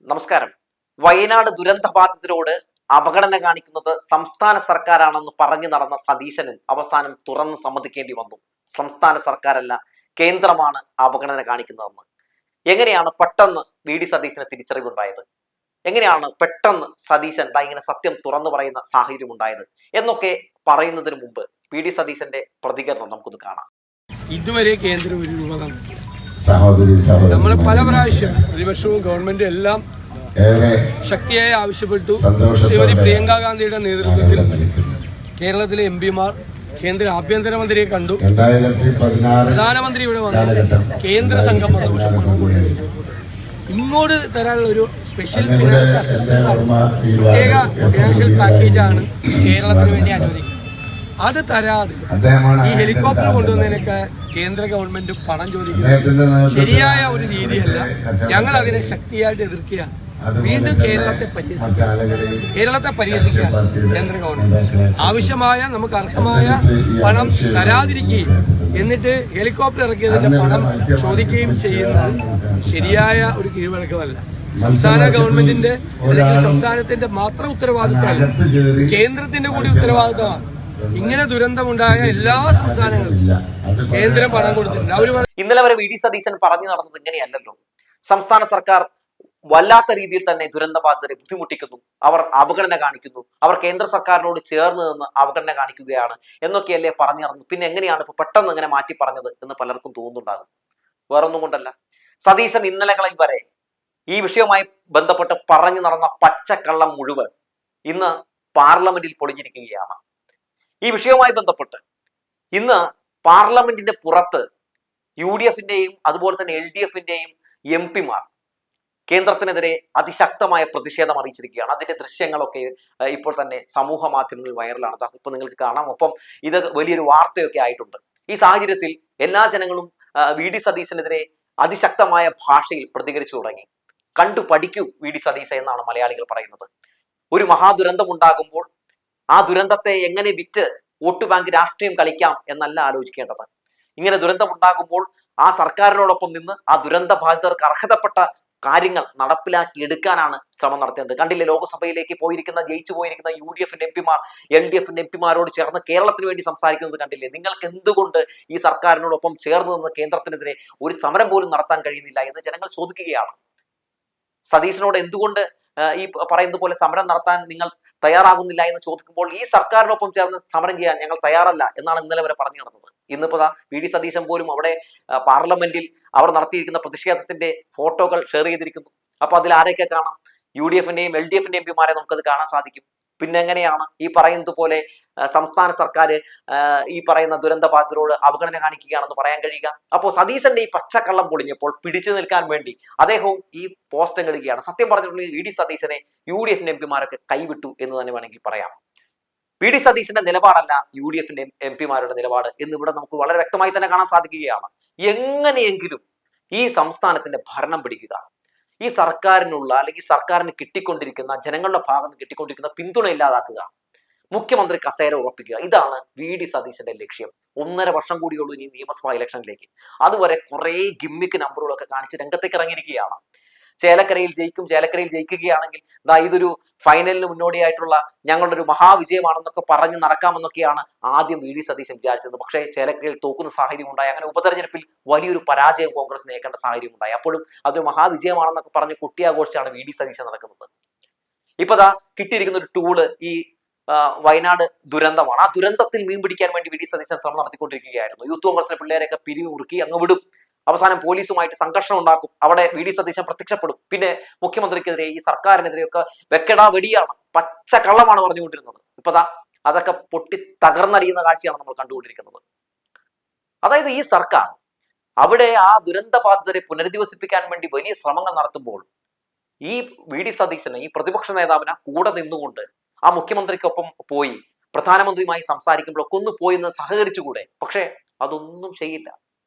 നമസ്കാരം. വയനാട് ദുരന്തബാധിതരോട് അവഗണന കാണിക്കുന്നത് സംസ്ഥാന സർക്കാരാണെന്ന് പറഞ്ഞു നടന്ന സതീശനും അവസാനം തുറന്ന് സമ്മതിക്കേണ്ടി വന്നു. സംസ്ഥാന സർക്കാരല്ല, കേന്ദ്രമാണ് അവഗണന കാണിക്കുന്നതെന്ന്. എങ്ങനെയാണ് പെട്ടെന്ന് വി.ഡി. സതീശന് തിരിച്ചറിവുണ്ടായത്? എങ്ങനെയാണ് പെട്ടെന്ന് സതീശൻ ഇങ്ങനെ സത്യം തുറന്നു പറയുന്ന സാഹചര്യം ഉണ്ടായത് എന്നൊക്കെ പറയുന്നതിന് മുമ്പ് വി.ഡി. സതീശന്റെ പ്രതികരണം നമുക്കൊന്ന് കാണാം. ഇതുവരെ കേന്ദ്രം ഒരു രൂപ നമ്മൾ പല പ്രാവശ്യം പ്രതിപക്ഷവും ഗവൺമെന്റും എല്ലാം ശക്തിയായി ആവശ്യപ്പെട്ടു. ശ്രീമതി പ്രിയങ്ക ഗാന്ധിയുടെ നേതൃത്വത്തിൽ കേരളത്തിലെ എംപിമാർ കേന്ദ്ര ആഭ്യന്തരമന്ത്രിയെ കണ്ടു. പ്രധാനമന്ത്രി ഇവിടെ വന്നു. കേന്ദ്ര സംഘം ഇങ്ങോട്ട് തരാനുള്ള ഒരു സ്പെഷ്യൽ ഫിനാൻസ് അസിസ്റ്റൻസ് പ്രത്യേക ഫിനാൻഷ്യൽ പാക്കേജാണ് കേരളത്തിന് വേണ്ടി അനുവദിക്കുന്നത്. അത് തരാതെ ഈ ഹെലികോപ്റ്റർ കൊണ്ടുവന്നതിനൊക്കെ കേന്ദ്ര ഗവൺമെന്റ് പണം ചോദിക്കുന്നത് ശരിയായ ഒരു രീതിയല്ല. ഞങ്ങൾ അതിനെ ശക്തിയായിട്ട് എതിർക്കുകയാണ്. വീണ്ടും കേരളത്തെ പരിഹസിക്കാൻ കേന്ദ്ര ഗവൺമെന്റ് ആവശ്യമായ നമുക്ക് അർഹമായ പണം തരാതിരിക്കുകയും എന്നിട്ട് ഹെലികോപ്റ്റർ ഇറക്കിയതിന്റെ പണം ചോദിക്കുകയും ചെയ്യുന്നത് ശരിയായ ഒരു കീഴ്വഴക്കമല്ല. സംസ്ഥാന ഗവൺമെന്റിന്റെ അല്ലെങ്കിൽ സംസ്ഥാനത്തിന്റെ മാത്രം ഉത്തരവാദിത്തമല്ല, കേന്ദ്രത്തിന്റെ കൂടി ഉത്തരവാദിത്തമാണ്. ഇങ്ങനെ ദുരന്തമുണ്ടായ എല്ലാ സംസ്ഥാനങ്ങളും കേന്ദ്രം പണം കൊടുത്തിട്ടുണ്ട്. ഇന്നലെ വരെ വി.ഡി. സതീശൻ പറഞ്ഞു നടന്നത് ഇങ്ങനെയല്ലല്ലോ. സംസ്ഥാന സർക്കാർ വല്ലാത്ത രീതിയിൽ തന്നെ ദുരന്തബാധിതരെ ബുദ്ധിമുട്ടിക്കുന്നു, അവർ അവഗണന കാണിക്കുന്നു, അവർ കേന്ദ്ര സർക്കാരിനോട് ചേർന്ന് നിന്ന് അവഗണന കാണിക്കുകയാണ് എന്നൊക്കെയല്ലേ പറഞ്ഞു നടന്നു. പിന്നെ എങ്ങനെയാണ് ഇപ്പൊ പെട്ടെന്ന് ഇങ്ങനെ മാറ്റി പറഞ്ഞത് എന്ന് പലർക്കും തോന്നുന്നുണ്ടാകും. വേറൊന്നും കൊണ്ടല്ല, സതീശൻ ഇന്നലകളിൽ വരെ ഈ വിഷയവുമായി ബന്ധപ്പെട്ട് പറഞ്ഞു നടന്ന പച്ചക്കള്ളം മുഴുവൻ ഇന്ന് പാർലമെന്റിൽ പൊളിഞ്ഞിരിക്കുകയാണ്. ഈ വിഷയവുമായി ബന്ധപ്പെട്ട് ഇന്ന് പാർലമെന്റിന്റെ പുറത്ത് UDF-ന്റെയും അതുപോലെ തന്നെ LDF-ന്റെയും MP-മാർ കേന്ദ്രത്തിനെതിരെ അതിശക്തമായ പ്രതിഷേധം അറിയിച്ചിരിക്കുകയാണ്. അതിന്റെ ദൃശ്യങ്ങളൊക്കെ ഇപ്പോൾ തന്നെ സമൂഹ മാധ്യമങ്ങളിൽ വൈറലാണ്. ഇപ്പൊ നിങ്ങൾക്ക് കാണാം. ഒപ്പം ഇത് വലിയൊരു വാർത്തയൊക്കെ ആയിട്ടുണ്ട്. ഈ സാഹചര്യത്തിൽ എല്ലാ ജനങ്ങളും വി.ഡി. സതീശനെതിരെ അതിശക്തമായ ഭാഷയിൽ പ്രതികരിച്ചു തുടങ്ങി. കണ്ടു പഠിക്കൂ വി.ഡി. സതീശ എന്നാണ് മലയാളികൾ പറയുന്നത്. ഒരു മഹാദുരന്തം ഉണ്ടാകുമ്പോൾ ആ ദുരന്തത്തെ എങ്ങനെ വിറ്റ് വോട്ട് ബാങ്ക് രാഷ്ട്രീയം കളിക്കാം എന്നല്ല ആലോചിക്കേണ്ടത്. ഇങ്ങനെ ദുരന്തം ഉണ്ടാകുമ്പോൾ ആ സർക്കാരിനോടൊപ്പം നിന്ന് ആ ദുരന്ത ബാധിതർക്ക് അർഹതപ്പെട്ട കാര്യങ്ങൾ നടപ്പിലാക്കി എടുക്കാനാണ് ശ്രമം നടത്തേണ്ടത്. കണ്ടില്ലേ, ലോക്സഭയിലേക്ക് ജയിച്ചു പോയിരിക്കുന്ന UDF-ന്റെ MP-മാർ LDF-ന്റെ MP-മാരോട് ചേർന്ന് കേരളത്തിന് വേണ്ടി സംസാരിക്കുന്നത് കണ്ടില്ലേ? നിങ്ങൾക്ക് എന്തുകൊണ്ട് ഈ സർക്കാരിനോടൊപ്പം ചേർന്ന് നിന്ന് കേന്ദ്രത്തിനെതിരെ ഒരു സമരം പോലും നടത്താൻ കഴിയുന്നില്ല എന്ന് ജനങ്ങൾ ചോദിക്കുകയാണ്. സതീശനോട് എന്തുകൊണ്ട് ഈ പറയുന്നത് പോലെ സമരം നടത്താൻ നിങ്ങൾ തയ്യാറാകുന്നില്ല എന്ന് ചോദിക്കുമ്പോൾ ഈ സർക്കാരിനൊപ്പം ചേർന്ന് സമരം ചെയ്യാൻ ഞങ്ങൾ തയ്യാറല്ല എന്നാണ് ഇന്നലെ വരെ പറഞ്ഞു നടന്നത്. ഇന്നിപ്പോ വി.ഡി. സതീശൻ പോലും അവിടെ പാർലമെന്റിൽ അവർ നടത്തിയിരിക്കുന്ന പ്രതിഷേധത്തിന്റെ ഫോട്ടോകൾ ഷെയർ ചെയ്തിരിക്കുന്നു. അപ്പൊ അതിൽ ആരെയൊക്കെ കാണാം? UDF-ന്റെയും LDF-ന്റെയും MP-മാരെ നമുക്കത് കാണാൻ സാധിക്കും. പിന്നെ എങ്ങനെയാണ് ഈ പറയുന്നത് പോലെ സംസ്ഥാന സർക്കാർ ഈ പറയുന്ന ദുരന്ത ബാധിതരോട് അവഗണന കാണിക്കുകയാണെന്ന് പറയാൻ കഴിയുക? അപ്പോൾ സതീശന്റെ ഈ പച്ചക്കള്ളം പൊളിഞ്ഞപ്പോൾ പിടിച്ചു നിൽക്കാൻ വേണ്ടി അദ്ദേഹവും ഈ പോസ്റ്റ് ഇടുകയാണ്. സത്യം പറഞ്ഞിട്ടുണ്ടെങ്കിൽ വി.ഡി. സതീശനെ UDF-ന്റെ MP-മാരൊക്കെ കൈവിട്ടു എന്ന് തന്നെ വേണമെങ്കിൽ പറയാം. വി.ഡി. സതീശന്റെ നിലപാടല്ല UDF-ന്റെ MP-മാരുടെ നിലപാട് എന്നിവിടെ നമുക്ക് വളരെ വ്യക്തമായി തന്നെ കാണാൻ സാധിക്കുകയാണ്. എങ്ങനെയെങ്കിലും ഈ സംസ്ഥാനത്തിന്റെ ഭരണം പിടിക്കുക, ഈ സർക്കാരിനുള്ള അല്ലെങ്കിൽ സർക്കാരിന് കിട്ടിക്കൊണ്ടിരിക്കുന്ന ജനങ്ങളുടെ ഭാഗത്ത് കിട്ടിക്കൊണ്ടിരിക്കുന്ന പിന്തുണ ഇല്ലാതാക്കുക, മുഖ്യമന്ത്രി കസേര ഉറപ്പിക്കുക, ഇതാണ് വി.ഡി. സതീശന്റെ ലക്ഷ്യം. 1.5 വർഷം കൂടിയുള്ളൂ ഇനി നിയമസഭാ ഇലക്ഷനിലേക്ക്. അതുവരെ കുറെ ഗിമ്മിക്ക് നമ്പറുകളൊക്കെ കാണിച്ച് രംഗത്തേക്ക് ഇറങ്ങിയിരിക്കുകയാണ്. ചേലക്കരയിൽ ജയിക്കുകയാണെങ്കിൽ ഇതൊരു ഫൈനലിന് മുന്നോടിയായിട്ടുള്ള ഞങ്ങളുടെ ഒരു മഹാവിജയമാണെന്നൊക്കെ പറഞ്ഞ് നടക്കാമെന്നൊക്കെയാണ് ആദ്യം വി.ഡി. സതീശൻ വിചാരിച്ചത്. പക്ഷേ ചേലക്കരയിൽ തോക്കുന്ന സാഹചര്യം ഉണ്ടായി. അങ്ങനെ ഉപതെരഞ്ഞെടുപ്പിൽ വലിയൊരു പരാജയം കോൺഗ്രസിന് ഏൽക്കേണ്ട സാഹചര്യം ഉണ്ടായി. അപ്പോഴും അതൊരു മഹാവിജയമാണെന്നൊക്കെ പറഞ്ഞ് കുട്ടിയാഘോഷിച്ചാണ് വി.ഡി. സതീശൻ നടക്കുന്നത്. ഇപ്പൊ കിട്ടിയിരിക്കുന്ന ഒരു ടൂള് ഈ വയനാട് ദുരന്തമാണ്. ആ ദുരന്തത്തിൽ മീൻ പിടിക്കാൻ വേണ്ടി വി.ഡി. സതീശൻ ശ്രമം നടത്തിക്കൊണ്ടിരിക്കുകയായിരുന്നു. യൂത്ത് കോൺഗ്രസിലെ പിള്ളേരെയൊക്കെ പിരിവ് മുറുക്കി അങ്ങ് വിടും. അവസാനം പോലീസുമായിട്ട് സംഘർഷം ഉണ്ടാക്കും. അവിടെ വി.ഡി. സതീശൻ പ്രത്യക്ഷപ്പെടും. പിന്നെ മുഖ്യമന്ത്രിക്കെതിരെ ഈ സർക്കാരിനെതിരെയൊക്കെ വെക്കടാ വെടിയാണ്, പച്ച കള്ളമാണ് പറഞ്ഞുകൊണ്ടിരുന്നത്. ഇപ്പൊ അതൊക്കെ പൊട്ടി തകർന്നടിയുന്ന കാഴ്ചയാണ് നമ്മൾ കണ്ടുകൊണ്ടിരിക്കുന്നത്. അതായത് ഈ സർക്കാർ അവിടെ ആ ദുരന്ത ബാധിതരെ പുനരധിവസിപ്പിക്കാൻ വേണ്ടി വലിയ ശ്രമങ്ങൾ നടത്തുമ്പോൾ ഈ വി.ഡി. സതീശന്, ഈ പ്രതിപക്ഷ നേതാവിന് കൂടെ നിന്നുകൊണ്ട് ആ മുഖ്യമന്ത്രിക്കൊപ്പം പോയി പ്രധാനമന്ത്രിയുമായി സംസാരിക്കുമ്പോഴൊക്കെ ഒന്ന് പോയി എന്ന് സഹകരിച്ചുകൂടെ? പക്ഷെ അതൊന്നും ചെയ്യില്ല.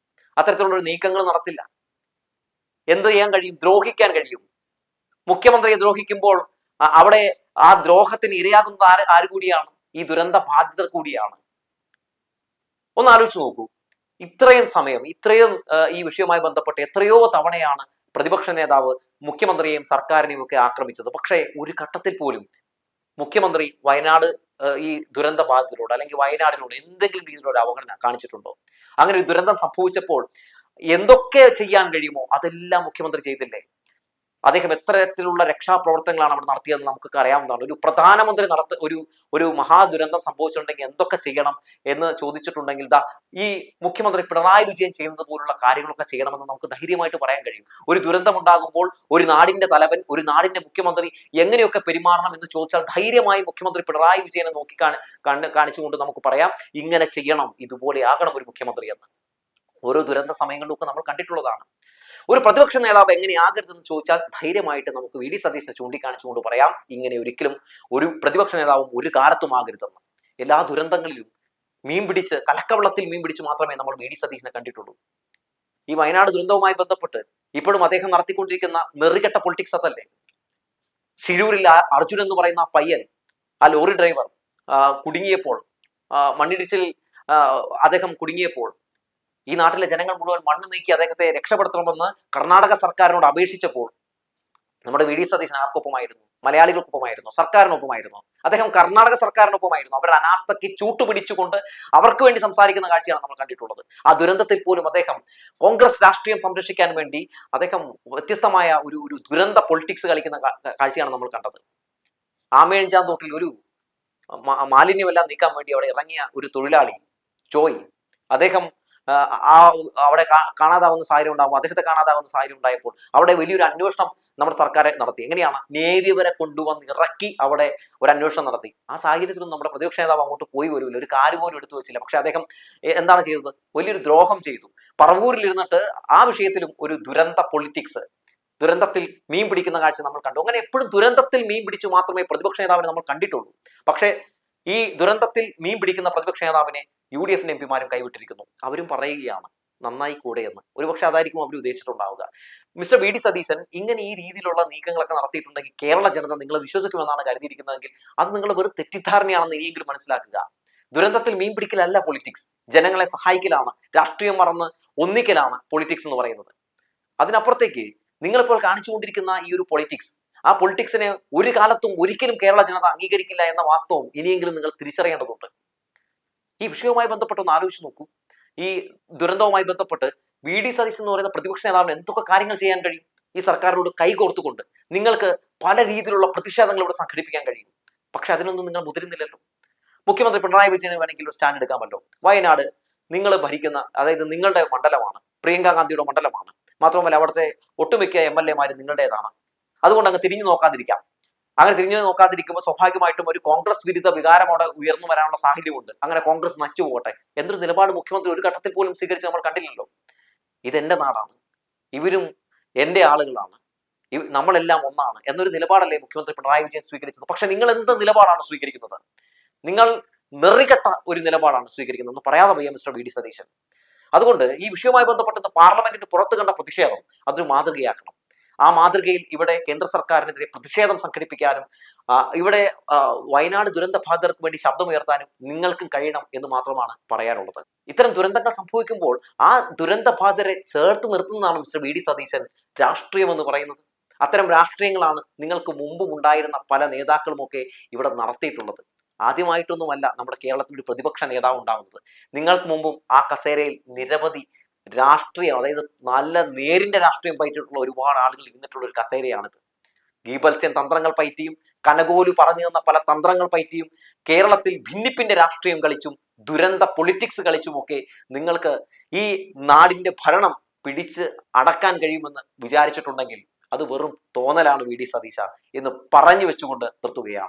അത്തരത്തിലുള്ള ഒരു നീക്കങ്ങൾ നടത്തില്ല. എന്ത് ചെയ്യാൻ കഴിയും? ദ്രോഹിക്കാൻ കഴിയും. മുഖ്യമന്ത്രിയെ ദ്രോഹിക്കുമ്പോൾ അവിടെ ആ ദ്രോഹത്തിന് ഇരയാകുന്നത് ആര് കൂടിയാണ്? ഈ ദുരന്ത ബാധിതർ കൂടിയാണ്. ഒന്ന് ആലോചിച്ച് നോക്കൂ. ഇത്രയും സമയം ഈ വിഷയവുമായി ബന്ധപ്പെട്ട് എത്രയോ തവണയാണ് പ്രതിപക്ഷ നേതാവ് മുഖ്യമന്ത്രിയെയും സർക്കാരിനെയും ഒക്കെ ആക്രമിച്ചത്. പക്ഷേ ഒരു ഘട്ടത്തിൽ പോലും മുഖ്യമന്ത്രി വയനാട് ഈ ദുരന്ത ബാധിതരോട് അല്ലെങ്കിൽ വയനാടിനോട് എന്തെങ്കിലും രീതിയിലുള്ള അവഗണന കാണിച്ചിട്ടുണ്ടോ? അങ്ങനെ ഒരു ദുരന്തം സംഭവിച്ചപ്പോൾ എന്തൊക്കെ ചെയ്യാൻ കഴിയുമോ അതെല്ലാം മുഖ്യമന്ത്രി ചെയ്തില്ലേ? അദ്ദേഹം എത്തരത്തിലുള്ള രക്ഷാപ്രവർത്തനങ്ങളാണ് അവിടെ നടത്തിയതെന്ന് നമുക്കൊക്കെ അറിയാവുന്നതാണ്. ഒരു പ്രധാനമന്ത്രി ഒരു മഹാദുരന്തം സംഭവിച്ചിട്ടുണ്ടെങ്കിൽ എന്തൊക്കെ ചെയ്യണം എന്ന് ചോദിച്ചിട്ടുണ്ടെങ്കിൽ ഈ മുഖ്യമന്ത്രി പിണറായി വിജയൻ ചെയ്യുന്നത് പോലുള്ള കാര്യങ്ങളൊക്കെ ചെയ്യണമെന്ന് നമുക്ക് ധൈര്യമായിട്ട് പറയാൻ കഴിയും. ഒരു ദുരന്തം ഉണ്ടാകുമ്പോൾ ഒരു നാടിന്റെ തലവൻ, ഒരു നാടിന്റെ മുഖ്യമന്ത്രി എങ്ങനെയൊക്കെ പെരുമാറണം എന്ന് ചോദിച്ചാൽ ധൈര്യമായി മുഖ്യമന്ത്രി പിണറായി വിജയനെ നോക്കി കാണിച്ചുകൊണ്ട് നമുക്ക് പറയാം, ഇങ്ങനെ ചെയ്യണം, ഇതുപോലെ ആകണം ഒരു മുഖ്യമന്ത്രി എന്ന്. ഓരോ ദുരന്ത സമയങ്ങളിലൊക്കെ നമ്മൾ കണ്ടിട്ടുള്ളതാണ്. ഒരു പ്രതിപക്ഷ നേതാവ് എങ്ങനെയാകരുതെന്ന് ചോദിച്ചാൽ ധൈര്യമായിട്ട് നമുക്ക് വി ഡി സതീശനെ ചൂണ്ടിക്കാണിച്ചുകൊണ്ട് പറയാം, ഇങ്ങനെ ഒരിക്കലും ഒരു പ്രതിപക്ഷ നേതാവും ഒരു കാലത്തും ആകരുതെന്ന്. എല്ലാ ദുരന്തങ്ങളിലും കലക്കവെള്ളത്തിൽ മീൻ പിടിച്ച് മാത്രമേ നമ്മൾ വി ഡി സതീശനെ കണ്ടിട്ടുള്ളൂ. ഈ വയനാട് ദുരന്തവുമായി ബന്ധപ്പെട്ട് ഇപ്പോഴും അദ്ദേഹം നടത്തിക്കൊണ്ടിരിക്കുന്ന നെറികെട്ട പൊളിറ്റിക്സ് അതല്ലേ? ശിരൂരിൽ അർജുൻ എന്ന് പറയുന്ന പയ്യൻ, ആ ലോറി ഡ്രൈവർ കുടുങ്ങിയപ്പോൾ, മണ്ണിടിച്ചിൽ അദ്ദേഹം കുടുങ്ങിയപ്പോൾ ഈ നാട്ടിലെ ജനങ്ങൾ മുഴുവൻ മണ്ണ് നീക്കി അദ്ദേഹത്തെ രക്ഷപ്പെടുത്തണമെന്ന് കർണാടക സർക്കാരിനോട് അപേക്ഷിച്ചപ്പോൾ നമ്മുടെ വി ഡി സതീശൻ ആർക്കൊപ്പമായിരുന്നു? മലയാളികൾക്കൊപ്പമായിരുന്നു, സർക്കാരിനൊപ്പമായിരുന്നു. അദ്ദേഹം കർണാടക സർക്കാരിനൊപ്പമായിരുന്നു. അവരുടെ അനാസ്ഥയ്ക്ക് ചൂട്ടുപിടിച്ചുകൊണ്ട് അവർക്ക് വേണ്ടി സംസാരിക്കുന്ന കാഴ്ചയാണ് നമ്മൾ കണ്ടിട്ടുള്ളത്. ആ ദുരന്തത്തിൽ പോലും അദ്ദേഹം കോൺഗ്രസ് രാഷ്ട്രീയം സംരക്ഷിക്കാൻ വേണ്ടി അദ്ദേഹം വ്യത്യസ്തമായ ഒരു ദുരന്ത പൊളിറ്റിക്സ് കളിക്കുന്ന കാഴ്ചയാണ് നമ്മൾ കണ്ടത്. ആമേഴഞ്ചാം തോട്ടിൽ ഒരു മാലിന്യമെല്ലാം നീക്കാൻ വേണ്ടി അവിടെ ഇറങ്ങിയ ഒരു തൊഴിലാളി ജോയ്, അദ്ദേഹം അവിടെ കാണാതാവുന്ന സാഹചര്യം ഉണ്ടാകുമ്പോൾ, അദ്ദേഹത്തെ കാണാതാവുന്ന സാഹചര്യം ഉണ്ടായപ്പോൾ അവിടെ വലിയൊരു അന്വേഷണം നമ്മുടെ സർക്കാർ നടത്തി. എങ്ങനെയാണ്? നേവി വരെ കൊണ്ടുവന്ന് ഇറക്കി അവിടെ ഒരു അന്വേഷണം നടത്തി. ആ സാഹചര്യത്തിലൊന്നും നമ്മുടെ പ്രതിപക്ഷ നേതാവ് അങ്ങോട്ട് പോയി വരില്ല, ഒരു കാര്യം പോലും എടുത്തു വെച്ചില്ല. പക്ഷെ അദ്ദേഹം എന്താണ് ചെയ്തത്? വലിയൊരു ദ്രോഹം ചെയ്തു. പറവൂരിൽ ഇരുന്നിട്ട് ആ വിഷയത്തിലും ഒരു ദുരന്ത പൊളിറ്റിക്സ്, ദുരന്തത്തിൽ മീൻ പിടിക്കുന്ന കാഴ്ച നമ്മൾ കണ്ടു. അങ്ങനെ എപ്പോഴും ദുരന്തത്തിൽ മീൻ പിടിച്ചു മാത്രമേ പ്രതിപക്ഷ നേതാവിനെ നമ്മൾ കണ്ടിട്ടുള്ളൂ. പക്ഷേ ഈ ദുരന്തത്തിൽ മീൻ പിടിക്കുന്ന പ്രതിപക്ഷ നേതാവിനെ UDF എംപിമാരും കൈവിട്ടിരിക്കുന്നു. അവരും പറയുകയാണ് നന്നായി കൂടെ എന്ന്. ഒരുപക്ഷെ അതായിരിക്കും അവർ ഉദ്ദേശിച്ചിട്ടുണ്ടാവുക. മിസ്റ്റർ വി ഡി സതീശൻ ഇങ്ങനെ ഈ രീതിയിലുള്ള നീക്കങ്ങളൊക്കെ നടത്തിയിട്ടുണ്ടെങ്കിൽ കേരള ജനത നിങ്ങളെ വിശ്വസിക്കുമെന്നാണ് കരുതിയിരിക്കുന്നതെങ്കിൽ അത് നിങ്ങൾ വെറും തെറ്റിദ്ധാരണയാണെന്ന് ഇനിയെങ്കിലും മനസ്സിലാക്കുക. ദുരന്തത്തിൽ മീൻ പിടിക്കലല്ല പൊളിറ്റിക്സ്, ജനങ്ങളെ സഹായിക്കലാണ്, രാഷ്ട്രീയം മറന്ന് ഒന്നിക്കലാണ് പൊളിറ്റിക്സ് എന്ന് പറയുന്നത്. അതിനപ്പുറത്തേക്ക് നിങ്ങളിപ്പോൾ കാണിച്ചുകൊണ്ടിരിക്കുന്ന ഈ ഒരു പൊളിറ്റിക്സ്, ആ പൊളിറ്റിക്സിനെ ഒരു കാലത്തും ഒരിക്കലും കേരള ജനത അംഗീകരിക്കില്ല എന്ന വാസ്തവം ഇനിയെങ്കിലും നിങ്ങൾ തിരിച്ചറിയേണ്ടതുണ്ട്. ഈ വിഷയവുമായി ബന്ധപ്പെട്ട് ഒന്ന് ആലോചിച്ച് നോക്കൂ. ഈ ദുരന്തവുമായി ബന്ധപ്പെട്ട് വി ഡി സതീശൻ എന്ന് പറയുന്ന പ്രതിപക്ഷ നേതാവിന് എന്തൊക്കെ കാര്യങ്ങൾ ചെയ്യാൻ കഴിയും? ഈ സർക്കാരിനോട് കൈകോർത്തുകൊണ്ട് നിങ്ങൾക്ക് പല രീതിയിലുള്ള പ്രതിഷേധങ്ങൾ ഇവിടെ സംഘടിപ്പിക്കാൻ കഴിയും. പക്ഷെ അതിനൊന്നും നിങ്ങൾ മുതിരുന്നില്ലല്ലോ. മുഖ്യമന്ത്രി പിണറായി വിജയന് വേണമെങ്കിൽ ഒരു സ്റ്റാൻഡ് എടുക്കാമല്ലോ. വയനാട് നിങ്ങൾ ഭരിക്കുന്ന, അതായത് നിങ്ങളുടെ മണ്ഡലമാണ്, പ്രിയങ്ക ഗാന്ധിയുടെ മണ്ഡലമാണ്. മാത്രമല്ല അവിടുത്തെ ഒട്ടുമിക്ക MLA മാരും നിങ്ങളുടേതാണ്. അതുകൊണ്ട് അങ്ങ് തിരിഞ്ഞു നോക്കാതിരിക്കാം. അങ്ങനെ തിരിഞ്ഞു നോക്കാതിരിക്കുമ്പോൾ സ്വാഭാവികമായിട്ടും ഒരു കോൺഗ്രസ് വിരുദ്ധ വികാരം അവിടെ ഉയർന്നു വരാനുള്ള സാഹചര്യമുണ്ട്. അങ്ങനെ കോൺഗ്രസ് നശിച്ചു പോകട്ടെ എന്നൊരു നിലപാട് മുഖ്യമന്ത്രി ഒരു ഘട്ടത്തിൽ പോലും സ്വീകരിച്ച് നമ്മൾ കണ്ടില്ലല്ലോ. ഇതെന്റെ നാടാണ്, ഇവരും എന്റെ ആളുകളാണ്, നമ്മളെല്ലാം ഒന്നാണ് എന്നൊരു നിലപാടല്ലേ മുഖ്യമന്ത്രി പിണറായി വിജയൻ സ്വീകരിച്ചത്. പക്ഷെ നിങ്ങൾ എന്ത് നിലപാടാണ് സ്വീകരിക്കുന്നത്? നിങ്ങൾ നെറികെട്ട ഒരു നിലപാടാണ് സ്വീകരിക്കുന്നത് എന്ന് പറയാതെ വയ്യ മിസ്റ്റർ വി ഡി സതീശൻ. അതുകൊണ്ട് ഈ വിഷയവുമായി ബന്ധപ്പെട്ട് പാർലമെന്റിന് പുറത്ത് കണ്ട പ്രതിഷേധം അതൊരു മാതൃകയാക്കണം. ആ മാതൃകയിൽ ഇവിടെ കേന്ദ്ര സർക്കാരിനെതിരെ പ്രതിഷേധം സംഘടിപ്പിക്കാനും ഇവിടെ വയനാട് ദുരന്ത ബാധിതർക്ക് വേണ്ടി ശബ്ദമുയർത്താനും നിങ്ങൾക്കും കഴിയണം എന്ന് മാത്രമാണ് പറയാനുള്ളത്. ഇത്തരം ദുരന്തങ്ങൾ സംഭവിക്കുമ്പോൾ ആ ദുരന്ത ബാധിതരെ ചേർത്ത് നിർത്തുന്നതാണ് മിസ്റ്റർ വി ഡി സതീശൻ രാഷ്ട്രീയം എന്ന് പറയുന്നത്. അത്തരം രാഷ്ട്രീയങ്ങളാണ് നിങ്ങൾക്ക് മുമ്പും ഉണ്ടായിരുന്ന പല നേതാക്കളുമൊക്കെ ഇവിടെ നടത്തിയിട്ടുള്ളത്. ആദ്യമായിട്ടൊന്നുമല്ല നമ്മുടെ കേരളത്തിൽ ഒരു പ്രതിപക്ഷ നേതാവ് ഉണ്ടാകുന്നത്. നിങ്ങൾക്ക് മുമ്പും ആ കസേരയിൽ നിരവധി രാഷ്ട്രീയം, അതായത് നല്ല നേരിന്റെ രാഷ്ട്രീയം പയറ്റിയിട്ടുള്ള ഒരുപാട് ആളുകൾ ഇരുന്നിട്ടുള്ള ഒരു കസേരയാണിത്. ഗീബൽസ്യൻ തന്ത്രങ്ങൾ പയറ്റിയും കനകോലു പറഞ്ഞു തന്ന പല തന്ത്രങ്ങൾ പയറ്റിയും കേരളത്തിൽ ഭിന്നിപ്പിന്റെ രാഷ്ട്രീയം കളിച്ചും ദുരന്ത പൊളിറ്റിക്സ് കളിച്ചുമൊക്കെ നിങ്ങൾക്ക് ഈ നാടിന്റെ ഭരണം പിടിച്ച് അടക്കാൻ കഴിയുമെന്ന് വിചാരിച്ചിട്ടുണ്ടെങ്കിൽ അത് വെറും തോന്നലാണ് വി ഡി സതീശ എന്ന് പറഞ്ഞു വെച്ചുകൊണ്ട് നിർത്തുകയാണ്.